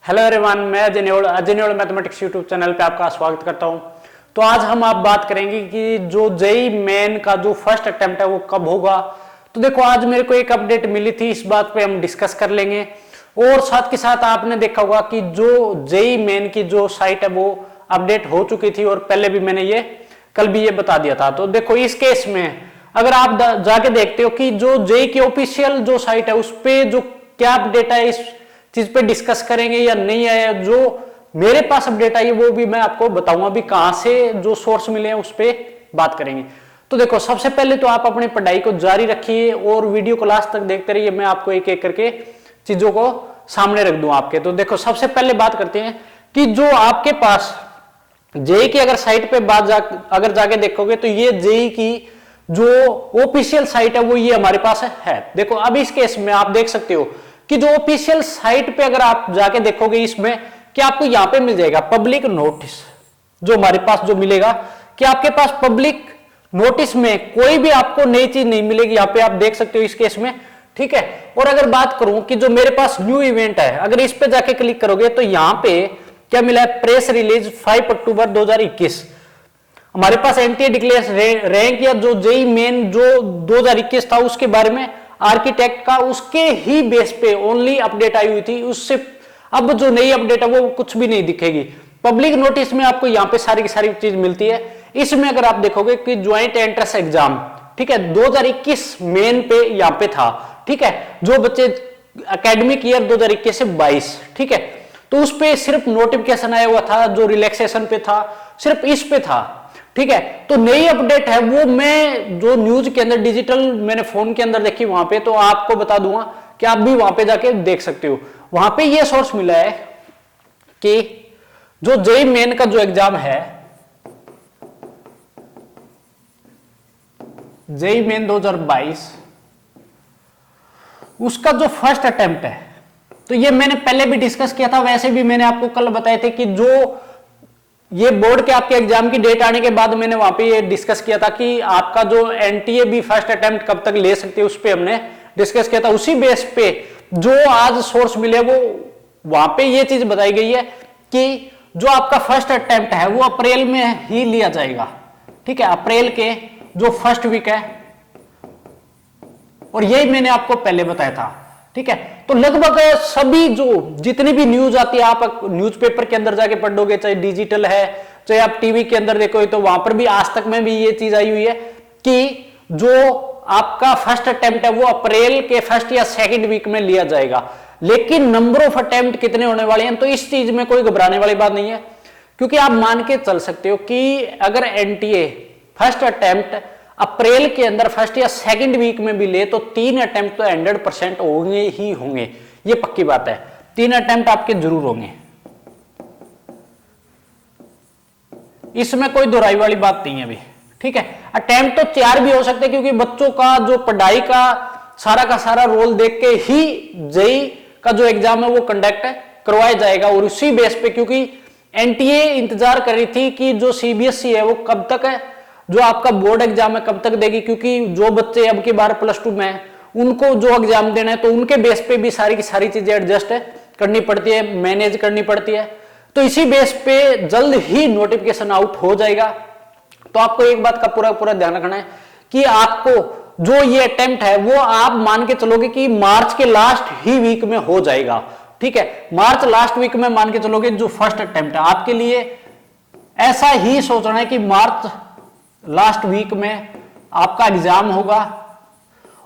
Hello everyone, मैं Ajay mathematics YouTube channel पे आपका स्वागत करता हूं। तो आज हम आप बात करेंगे कि जो जेईई मेन का जो फर्स्ट अटेम्प्ट है वो कब होगा। तो देखो, आज मेरे को एक अपडेट मिली थी, इस बात पे हम डिस्कस कर लेंगे। और साथ के साथ आपने देखा होगा कि जो जेईई मेन की जो साइट है वो अपडेट हो चुकी थी और पहले भी मैंने ये कल भी ये बता दिया था। तो देखो, इस केस में अगर आप जाके देखते हो कि जो जेईई की ऑफिशियल जो साइट है उस पर जो क्या अपडेट है इस चीज पे डिस्कस करेंगे या नहीं आया। जो मेरे पास अपडेट आई है वो भी मैं आपको बताऊंगा भी कहां से जो सोर्स मिले हैं उस पर बात करेंगे। तो देखो, सबसे पहले तो आप अपनी पढ़ाई को जारी रखिए और वीडियो को लास्ट तक देखते रहिए। मैं आपको एक एक करके चीजों को सामने रख दूं आपके। तो देखो, सबसे पहले बात करते हैं कि जो आपके पास जेईई की अगर साइट पे अगर जाके देखोगे तो ये जेईई की जो ऑफिशियल साइट है वो ये हमारे पास है। देखो, अब इस केस में आप देख सकते हो कि जो ऑफिशियल साइट पे अगर आप जाके देखोगे इसमें कि आपको यहां पे मिल जाएगा पब्लिक नोटिस। जो हमारे पास जो मिलेगा कि आपके पास पब्लिक नोटिस में कोई भी आपको नई चीज नहीं मिलेगी। यहां पे आप देख सकते हो इस केस में, ठीक है। और अगर बात करूं कि जो मेरे पास न्यू इवेंट है, अगर इस पे जाके क्लिक करोगे तो यहां पे क्या मिला है, प्रेस रिलीज 5 अक्टूबर 2021। हमारे पास एनटीए डिक्लेयर रैंक या जो जेईई मेन जो 2021 था उसके बारे में आर्किटेक्ट का उसके ही बेस पे ओनली अपडेट आई हुई थी। उससे अब जो नई अपडेट है वो कुछ भी नहीं दिखेगी। पब्लिक नोटिस में आपको यहां पे सारी की सारी चीज मिलती है। इसमें अगर आप देखोगे कि ज्वाइंट एंट्रेंस एग्जाम, ठीक है, 2021 मेन पे यहां पे था, ठीक है, जो बच्चे एकेडमिक ईयर 2021 से 22, ठीक है, तो उस पे सिर्फ नोटिफिकेशन आया हुआ था, जो रिलैक्सेशन पे था सिर्फ इस पे था, ठीक है। तो नई अपडेट है वो मैं जो न्यूज के अंदर डिजिटल मैंने फोन के अंदर देखी वहां पे, तो आपको बता दूंगा कि आप भी वहां पे जाके देख सकते हो। वहां पे ये सोर्स मिला है कि जो जेईई मेन का जो एग्जाम है, जेईई मेन 2022, उसका जो फर्स्ट अटेम्प्ट है, तो ये मैंने पहले भी डिस्कस किया था। वैसे भी मैंने आपको कल बताए थे कि जो ये बोर्ड के आपके एग्जाम की डेट आने के बाद मैंने वहां पे ये डिस्कस किया था कि आपका जो एनटीए भी फर्स्ट अटेम्प्ट कब तक ले सकते हैं, उस पे हमने डिस्कस किया था। उसी बेस पे जो आज सोर्स मिले वो वहां पे ये चीज बताई गई है कि जो आपका फर्स्ट अटेम्प्ट है वो अप्रैल में ही लिया जाएगा, ठीक है, अप्रैल के जो फर्स्ट वीक है। और यही मैंने आपको पहले बताया था, ठीक है। तो लगभग सभी जो जितनी भी न्यूज आती है आप न्यूज़पेपर के अंदर जाके पढ़ोगे, चाहे डिजिटल है चाहे आप टीवी के अंदर देखोगे, तो वहां पर भी आज तक में भी ये चीज आई हुई है कि जो आपका फर्स्ट अटेम्प्ट है वो अप्रैल के फर्स्ट या सेकंड वीक में लिया जाएगा। लेकिन नंबर ऑफ अटेम्प्ट कितने होने वाले हैं, तो इस चीज में कोई घबराने वाली बात नहीं है, क्योंकि आप मान के चल सकते हो कि अगर एनटीए फर्स्ट अटेम्प्ट अप्रैल के अंदर फर्स्ट या सेकंड वीक में भी ले तो 3 अटेम्प्ट तो 100% होंगे ही होंगे। ये पक्की बात है, 3 अटेम्प्ट आपके जरूर होंगे, इसमें कोई दोहराई वाली बात नहीं है अभी, ठीक है। अटेम्प्ट तो 4 भी हो सकते हैं, क्योंकि बच्चों का जो पढ़ाई का सारा रोल देख के ही जेईई का जो एग्जाम है वो कंडक्ट करवाया जाएगा। और उसी बेस पे, क्योंकि एनटीए इंतजार कर रही थी कि जो सीबीएसई है वो कब तक है, जो आपका बोर्ड एग्जाम है कब तक देगी, क्योंकि जो बच्चे अब की बार +2 में है उनको जो एग्जाम देना है तो उनके बेस पे भी सारी की सारी चीजें एडजस्ट करनी पड़ती है, मैनेज करनी पड़ती है। तो इसी बेस पे जल्द ही नोटिफिकेशन आउट हो जाएगा। तो आपको एक बात का पूरा ध्यान रखना है कि आपको जो ये अटेम्प्ट है वो आप मान के चलोगे कि मार्च के लास्ट ही वीक में हो जाएगा, ठीक है। मार्च लास्ट वीक में मान के चलोगे जो फर्स्ट अटेम्प्ट है आपके लिए ऐसा ही सोचना है कि मार्च लास्ट वीक में आपका एग्जाम होगा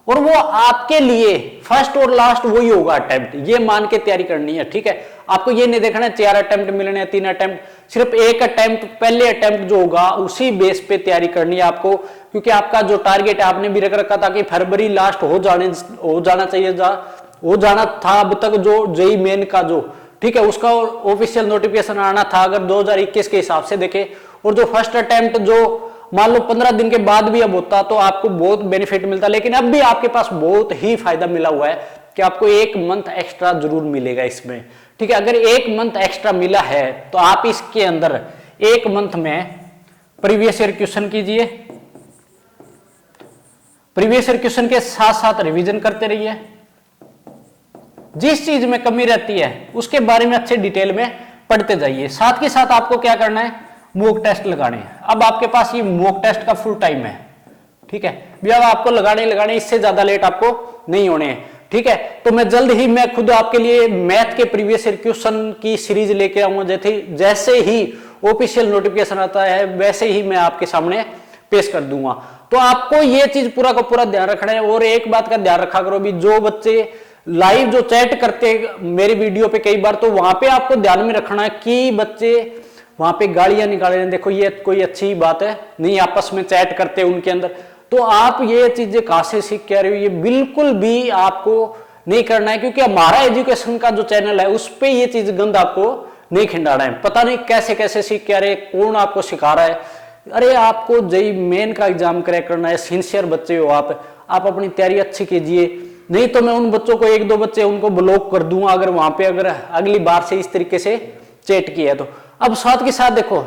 और वो आपके लिए फर्स्ट और लास्ट वही होगा अटेम्प्ट, ये मान के तैयारी करनी है, ठीक है। आपको ये नहीं देखना है 4 अटेम्प्ट मिलने हैं 3 अटेम्प्ट, सिर्फ एक अटेम्प्ट पहले अटेम्प्ट जो होगा उसी बेस पे तैयारी करनी है आपको, क्योंकि आपका जो टारगेट है आपने भी रख रखा था कि फरवरी लास्ट हो जाना चाहिए, हो जाना था अब तक जो जेईई मेन का जो, ठीक है, उसका ऑफिशियल नोटिफिकेशन आना था अगर 2021 के हिसाब से देखे। और जो फर्स्ट अटेम्प्ट जो मान लो 15 दिन के बाद भी अब होता तो आपको बहुत बेनिफिट मिलता, लेकिन अब भी आपके पास बहुत ही फायदा मिला हुआ है कि आपको 1 मंथ एक्स्ट्रा जरूर मिलेगा इसमें, ठीक है। अगर 1 मंथ एक्स्ट्रा मिला है तो आप इसके अंदर 1 मंथ में प्रीवियस ईयर क्वेश्चन कीजिए, प्रीवियस ईयर क्वेश्चन के साथ साथ रिवीजन करते रहिए, जिस चीज में कमी रहती है उसके बारे में अच्छे डिटेल में पढ़ते जाइए। साथ के साथ आपको क्या करना है, मॉक टेस्ट लगाने हैं। अब आपके पास ये मॉक टेस्ट का फुल टाइम है, ठीक है भैया, आपको लगाने इससे ज्यादा लेट आपको नहीं होने हैं, ठीक है। तो मैं जल्द ही मैं खुद आपके लिए मैथ के प्रीवियस ईयर क्वेश्चन की सीरीज लेके आऊंगा। जैसे ही ऑफिशियल नोटिफिकेशन आता है वैसे ही मैं आपके सामने पेश कर दूंगा। तो आपको ये चीज पूरा का पूरा ध्यान रखना है। और एक बात का ध्यान रखा करो भी, जो बच्चे लाइव जो चैट करते मेरी वीडियो पे कई बार, तो वहां पे आपको ध्यान में रखना है कि बच्चे वहां पे गालियां निकाल रहे हैं। देखो ये कोई अच्छी बात है नहीं, आपस में चैट करते उनके अंदर। तो आप ये चीजें कहां से सीख के आ रहे हो, ये बिल्कुल भी आपको नहीं करना है, क्योंकि हमारा एजुकेशन का जो चैनल है उस पर ये चीज गंद आपको नहीं खिंडाना है। पता नहीं कैसे कैसे सीख के आ रहे, कौन आपको सिखा रहा है। अरे आपको जेईई मेन का एग्जाम क्रैक करना है, सिंसियर बच्चे हो आप अपनी तैयारी अच्छी कीजिए। नहीं तो मैं उन बच्चों को, एक दो बच्चे उनको ब्लॉक कर दूंगा अगर वहां पे अगर अगली बार से इस तरीके से चैट किया तो। अब साथ के साथ देखो,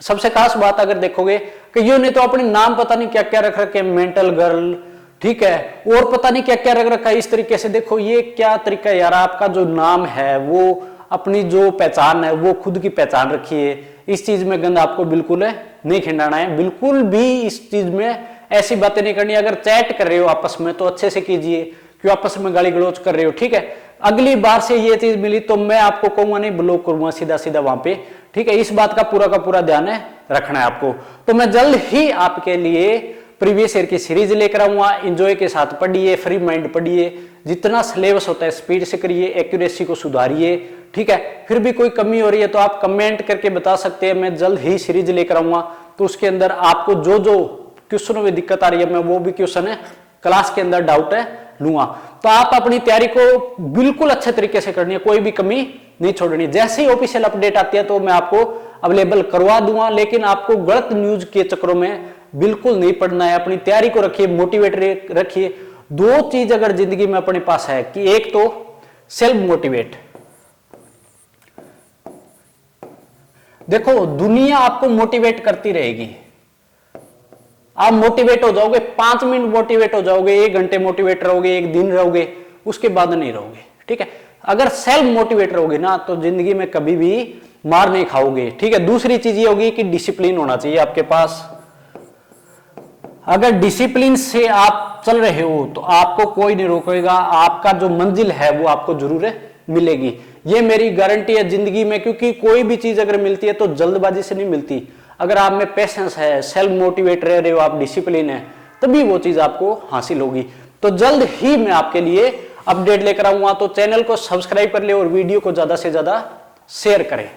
सबसे खास बात अगर देखोगे कि ये ने तो अपने नाम पता नहीं क्या क्या रख रखे, मेंटल गर्ल, ठीक है, और पता नहीं क्या क्या रख रखा है इस तरीके से। देखो ये क्या तरीका है यार, आपका जो नाम है वो अपनी जो पहचान है वो खुद की पहचान रखिए। इस चीज में गंद आपको बिल्कुल नहीं खिंडाना है, बिल्कुल भी इस चीज में ऐसी बातें नहीं करनी। अगर चैट कर रहे हो आपस में तो अच्छे से कीजिए, क्यों आपस में गाली गलौज कर रहे हो, ठीक है। अगली बार से ये चीज मिली तो मैं आपको कहूंगा नहीं, ब्लॉक करूंगा सीधा सीधा वहां पे, ठीक है। इस बात का पूरा ध्यान रखना है आपको। तो मैं जल्द ही आपके लिए प्रीवियस ईयर की सीरीज लेकर आऊंगा। एंजॉय के साथ पढ़िए, फ्री माइंड पढ़िए, जितना सिलेबस होता है स्पीड से करिए, एक्यूरेसी को सुधारिए, ठीक है। फिर भी कोई कमी हो रही है तो आप कमेंट करके बता सकते हैं, मैं जल्द ही सीरीज लेकर आऊंगा। तो उसके अंदर आपको जो जो क्वेश्चनों में दिक्कत आ रही है मैं वो भी क्वेश्चन क्लास के अंदर डाउट लूंगा। तो आप अपनी तैयारी को बिल्कुल अच्छे तरीके से करनी है, कोई भी कमी नहीं छोड़नी। जैसे ही ऑफिशियल अपडेट आती है तो मैं आपको अवेलेबल करवा दूंगा, लेकिन आपको गलत न्यूज के चक्करों में बिल्कुल नहीं पड़ना है। अपनी तैयारी को रखिए, मोटिवेट रखिए। दो चीज अगर जिंदगी में अपने पास है कि एक तो सेल्फ मोटिवेट, देखो दुनिया आपको मोटिवेट करती रहेगी, आप मोटिवेट हो जाओगे, 5 मिनट मोटिवेट हो जाओगे, 1 घंटे मोटिवेट रहोगे, 1 दिन रहोगे, उसके बाद नहीं रहोगे, ठीक है। अगर सेल्फ मोटिवेट रहोगे ना तो जिंदगी में कभी भी मार नहीं खाओगे, ठीक है। दूसरी चीज ये होगी कि डिसिप्लिन होना चाहिए आपके पास। अगर डिसिप्लिन से आप चल रहे हो तो आपको कोई नहीं रोकेगा, आपका जो मंजिल है वो आपको जरूर मिलेगी, ये मेरी गारंटी है जिंदगी में। क्योंकि कोई भी चीज अगर मिलती है तो जल्दबाजी से नहीं मिलती। अगर आप में पेशेंस है, सेल्फ मोटिवेट रह रहे हो, आप डिसिप्लिन है, तभी वो चीज आपको हासिल होगी। तो जल्द ही मैं आपके लिए अपडेट लेकर आऊंगा। तो चैनल को सब्सक्राइब कर ले और वीडियो को ज्यादा से ज्यादा शेयर करें।